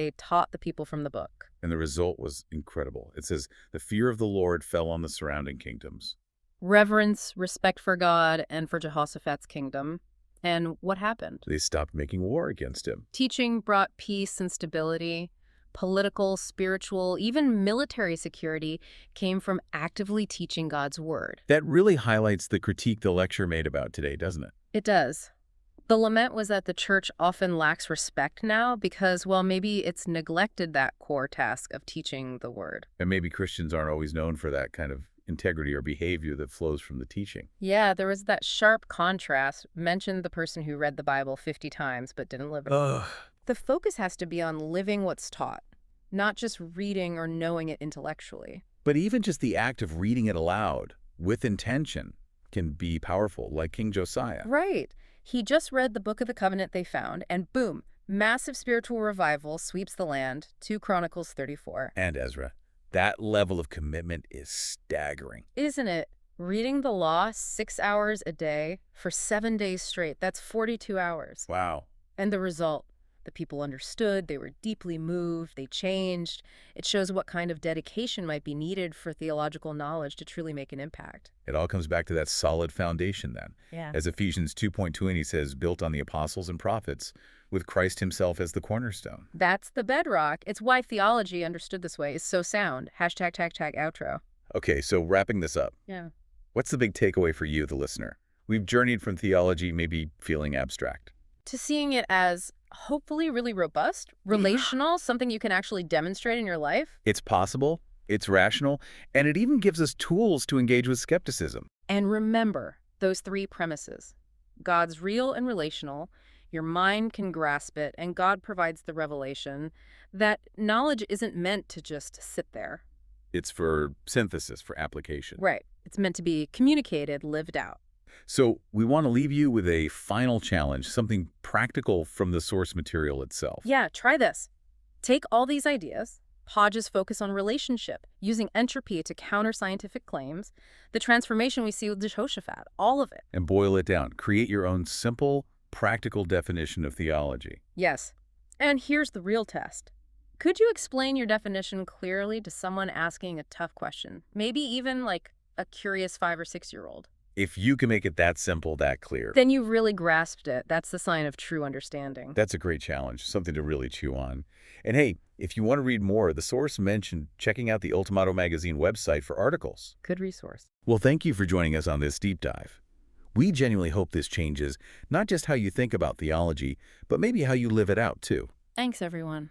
They taught the people from the book. And the result was incredible. It says, the fear of the Lord fell on the surrounding kingdoms. Reverence, respect for God, and for Jehoshaphat's kingdom. And what happened? They stopped making war against him. Teaching brought peace and stability. Political, spiritual, even military security came from actively teaching God's word. That really highlights the critique the lecture made about today, doesn't it? It does. The lament was that the church often lacks respect now because, well, maybe it's neglected that core task of teaching the word. And maybe Christians aren't always known for that kind of integrity or behavior that flows from the teaching. Yeah, there was that sharp contrast. Mentioned the person who read the Bible 50 times but didn't live it. Ugh. The focus has to be on living what's taught, not just reading or knowing it intellectually. But even just the act of reading it aloud with intention can be powerful, like King Josiah. Right. He just read the Book of the Covenant they found, and boom, massive spiritual revival sweeps the land, 2 Chronicles 34. And Ezra. That level of commitment is staggering. Isn't it? Reading the law 6 hours a day for 7 days straight. That's 42 hours. Wow. And the result? The people understood, they were deeply moved, they changed. It shows what kind of dedication might be needed for theological knowledge to truly make an impact. It all comes back to that solid foundation then. Yeah. As Ephesians 2:20 says, built on the apostles and prophets, with Christ himself as the cornerstone. That's the bedrock. It's why theology, understood this way, is so sound. Hashtag, outro. Okay, so wrapping this up. Yeah. What's the big takeaway for you, the listener? We've journeyed from theology maybe feeling abstract, To seeing it as hopefully really robust, relational, something you can actually demonstrate in your life. it's possible, it's rational, and it even gives us tools to engage with skepticism. And remember those 3 premises. God's real and relational, your mind can grasp it, and God provides the revelation that knowledge isn't meant to just sit there. It's for synthesis, for application. Right. It's meant to be communicated, lived out. So we want to leave you with a final challenge, something practical from the source material itself. Yeah, try this. Take all these ideas, Hodge's focus on relationship, using entropy to counter scientific claims, the transformation we see with Jehoshaphat, all of it. And boil it down. Create your own simple, practical definition of theology. Yes. And here's the real test. Could you explain your definition clearly to someone asking a tough question? Maybe even like a curious 5 or 6-year-old. If you can make it that simple, that clear, Then you've really grasped it. That's the sign of true understanding. that's a great challenge, something to really chew on. And hey, if you want to read more, the source mentioned checking out the Ultimato magazine website for articles. Good resource. Well, thank you for joining us on this deep dive. We genuinely hope this changes not just how you think about theology, but maybe how you live it out too. Thanks, everyone.